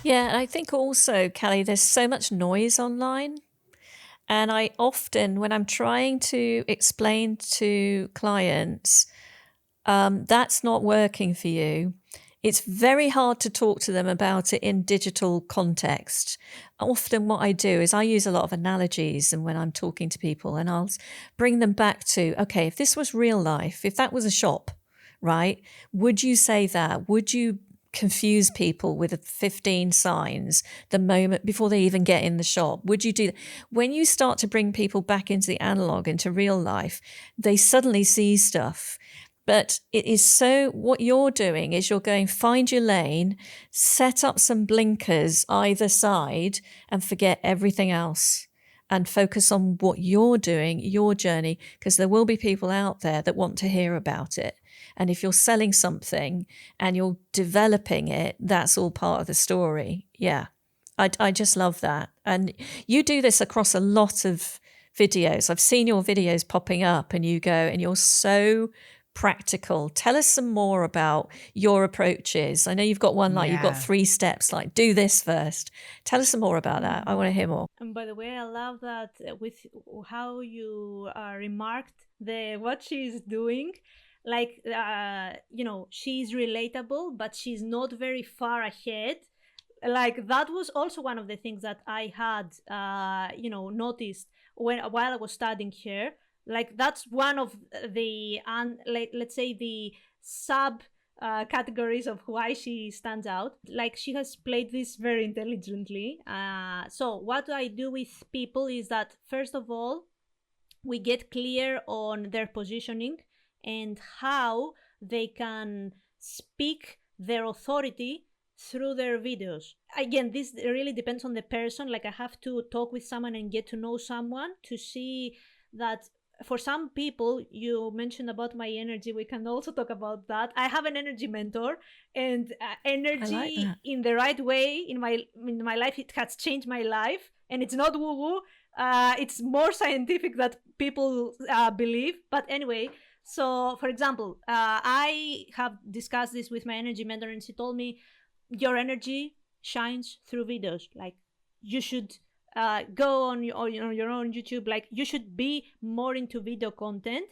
Yeah, and I think also, Kelly, there's so much noise online. And I often, when I'm trying to explain to clients, that's not working for you, it's very hard to talk to them about it in digital context. Often what I do is I use a lot of analogies and when I'm talking to people, and I'll bring them back to, okay, if this was real life, if that was a shop, right? Would you say that? Would you confuse people with 15 signs the moment before they even get in the shop? Would you do that? When you start to bring people back into the analog, into real life, they suddenly see stuff. But it is so, what you're doing is you're going, find your lane, set up some blinkers either side, and forget everything else and focus on what you're doing, your journey, because there will be people out there that want to hear about it. And if you're selling something and you're developing it, that's all part of the story. Yeah. I just love that. And you do this across a lot of videos. I've seen your videos popping up and you go, and you're so practical. Tell us some more about your approaches. I know you've got one, like you've got Yeah. 3 steps, like do this first. Tell us some more about that. I want to hear more. And by the way, I love that with how you remarked the what she's doing. Like, she's relatable, but she's not very far ahead. Like that was also one of the things that I had, noticed while I was studying here. Like that's one of the, let's say, the sub categories of why she stands out. Like she has played this very intelligently. So what I do with people is that first of all, we get clear on their positioning and how they can speak their authority through their videos. Again, this really depends on the person. Like I have to talk with someone and get to know someone to see that. For some people, you mentioned about my energy, we can also talk about that. I have an energy mentor, and I like energy that. in the right way in my life, it has changed my life, and it's not woo woo. It's more scientific that people believe. But anyway, so for example, I have discussed this with my energy mentor, and she told me your energy shines through videos. Like you should go on your own YouTube. Like you should be more into video content.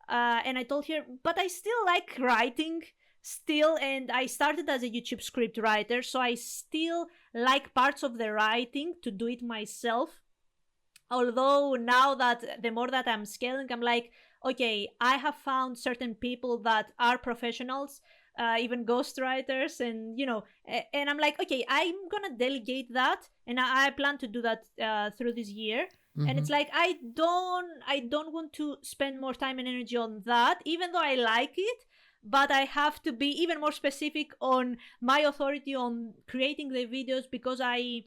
And I told her, but I still like writing still, and I started as a YouTube script writer, so I still like parts of the writing to do it myself. Although now that the more that I'm scaling, I'm like, okay, I have found certain people that are professionals, even ghostwriters, and and I'm like, okay, I'm gonna delegate that, and I plan to do that through this year. And Hmm. it's like I don't want to spend more time and energy on that, even though I like it. But I have to be even more specific on my authority on creating the videos, because I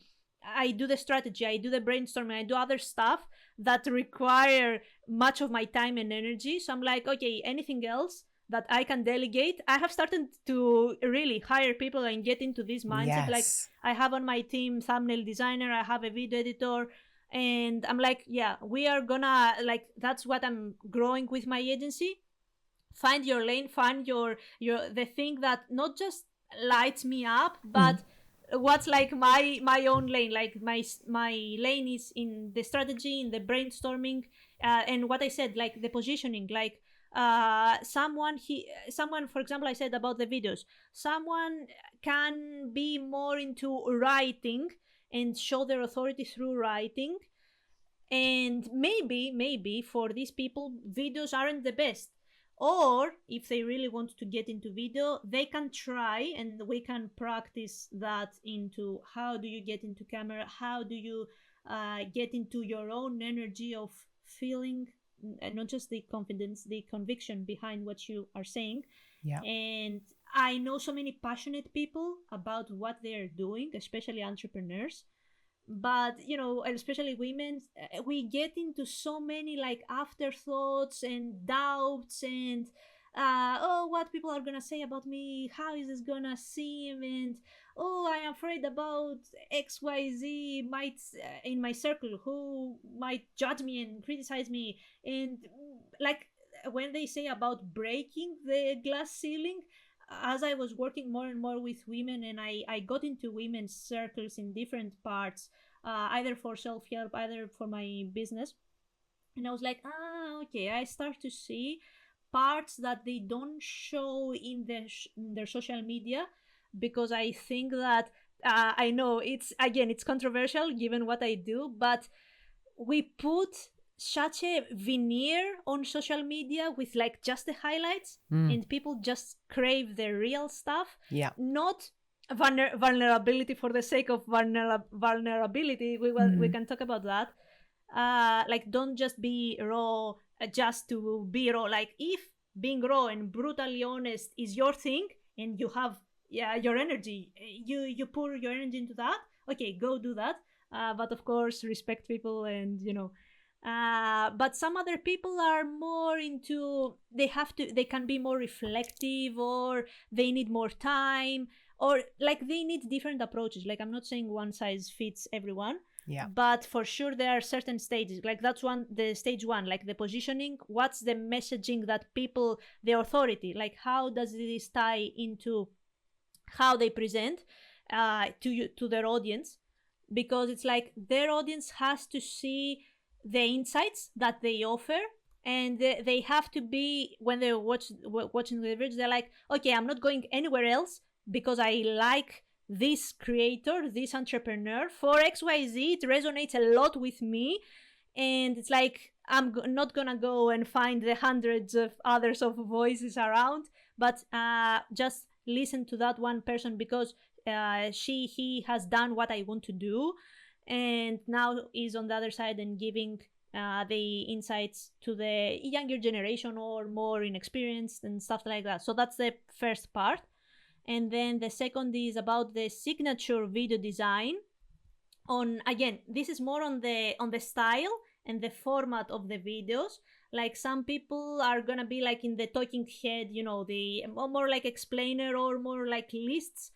do the strategy, I do the brainstorming, I do other stuff that require much of my time and energy. So I'm like, okay, anything else that I can delegate. I have started to really hire people and get into this mindset. Like Yes. I have on my team thumbnail designer, I have a video editor, and I'm like, yeah, we are gonna, like, that's what I'm growing with my agency. Find your lane, find your the thing that not just lights me up, Mm. but what's like my own lane. Like my lane is in the strategy, in the brainstorming, and what I said, like the positioning. Like someone, for example, I said about the videos, someone can be more into writing and show their authority through writing. And maybe for these people, videos aren't the best. Or if they really want to get into video, they can try, and we can practice that into how do you get into camera, how do you get into your own energy of feeling, not just the confidence, the conviction behind what you are saying. Yeah. And I know so many passionate people about what they're doing, especially entrepreneurs. But especially women, we get into so many like afterthoughts and doubts, and oh, what people are gonna say about me, how is this gonna seem, and oh, I am afraid about XYZ might in my circle, who might judge me and criticize me. And like when they say about breaking the glass ceiling, as I was working more and more with women, and I got into women's circles in different parts, either for self-help, either for my business, and I was like, okay, I start to see parts that they don't show in their social media, because I think that, I know it's controversial given what I do, but we put such a veneer on social media with like just the highlights, and people just crave the real stuff. Yeah. Not vulnerability for the sake of vulnerability. We can talk about that. Like, don't just be raw, just to be raw. Like, if being raw and brutally honest is your thing, and you have, yeah, your energy, you pour your energy into that, okay, go do that. But of course, respect people, and but some other people are more into, they can be more reflective, or they need more time, or like they need different approaches. Like, I'm not saying one size fits everyone. Yeah. But for sure there are certain stages, like that's the stage one, like the positioning. What's the messaging that people, the authority, like how does this tie into how they present to their audience? Because it's like their audience has to see the insights that they offer, and they have to be, when they're watching the videos, they're like, okay, I'm not going anywhere else because I like this creator, this entrepreneur for XYZ. It resonates a lot with me, and it's like I'm not gonna go and find the hundreds of others of voices around, but just listen to that one person, because he has done what I want to do, and now is on the other side and giving the insights to the younger generation or more inexperienced and stuff like that. So that's the first part. And then the second is about the signature video design. On, again, this is more on the style and the format of the videos. Like, some people are gonna be like in the talking head, the more like explainer or more like lists.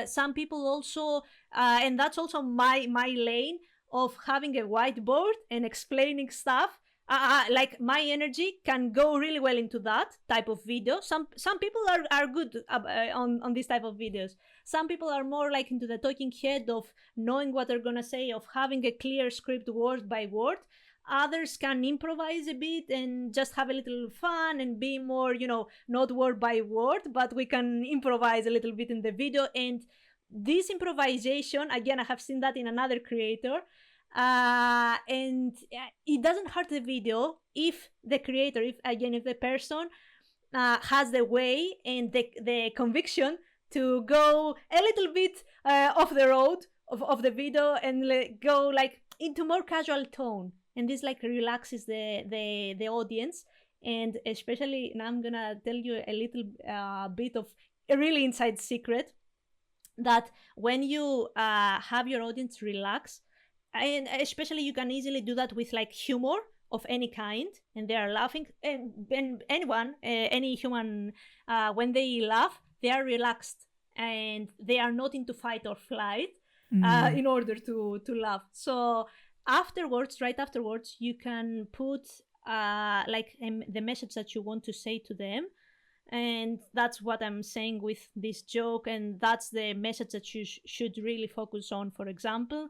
Some people also, and that's also my lane of having a whiteboard and explaining stuff. Like, my energy can go really well into that type of video. Some people are good on this type of videos. Some people are more like into the talking head of knowing what they're gonna say, of having a clear script word by word. Others can improvise a bit and just have a little fun and be more, not word by word, but we can improvise a little bit in the video. And this improvisation, again, I have seen that in another creator. And it doesn't hurt the video if the creator, if the person has the way and the conviction to go a little bit off the road of the video and go like into more casual tone, and this like relaxes the audience. And especially, and I'm gonna tell you a little bit of a really inside secret, that when you have your audience relax, and especially you can easily do that with like humor of any kind, and they are laughing, and anyone, any human, when they laugh, they are relaxed and they are not into fight or flight in order to laugh. So right afterwards, you can put like the message that you want to say to them. And that's what I'm saying with this joke, and that's the message that you should really focus on, for example.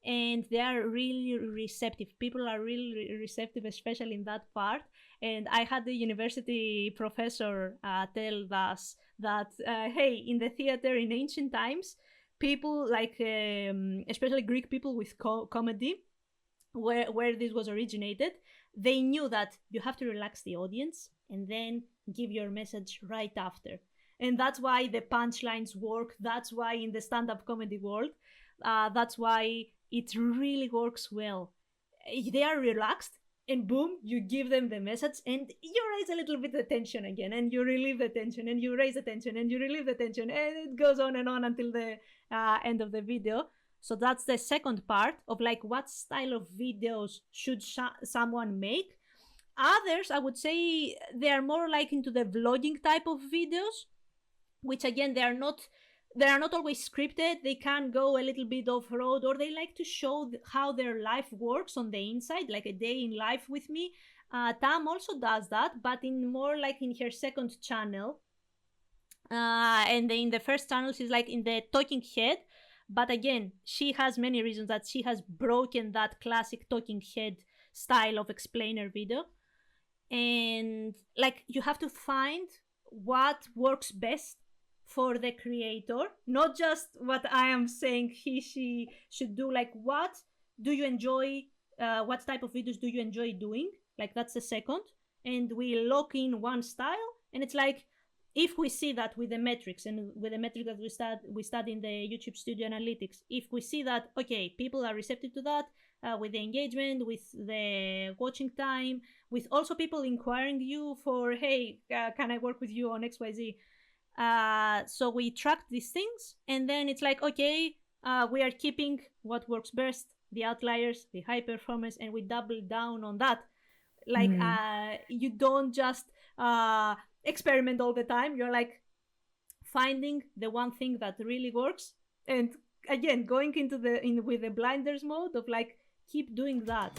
And they are really receptive. People are really receptive, especially in that part. And I had the university professor tell us that, hey, in the theater in ancient times, people like, especially Greek people with comedy, where this was originated, they knew that you have to relax the audience and then give your message right after. And that's why the punchlines work. That's why in the stand-up comedy world, that's why it really works well. They are relaxed, and boom, you give them the message, and you raise a little bit the tension again, and you relieve the tension, and you raise the tension, and you relieve the tension, and it goes on and on until the end of the video. So that's the second part of like, what style of videos should someone make. Others, I would say, they are more like into the vlogging type of videos, which again, they are not always scripted. They can go a little bit off road, or they like to show how their life works on the inside, like a day in life with me. Tam also does that, but in more like in her second channel. And in the first channel she's like in the talking head, but again she has many reasons that she has broken that classic talking head style of explainer video. And like you have to find what works best for the creator, not just what I am saying he she should do. Like what do you enjoy, what type of videos do you enjoy doing, like that's the second. And we lock in one style, and it's like if we see that with the metrics, and with the metric that we study in the YouTube Studio Analytics, if we see that okay people are receptive to that, with the engagement, with the watching time, with also people inquiring you for hey can I work with you on XYZ. So we track these things, and then it's like okay, we are keeping what works best, the outliers, the high performance, and we double down on that. Like Mm. you don't just experiment all the time, you're like finding the one thing that really works, and again going into the in with the blinders mode of like keep doing that.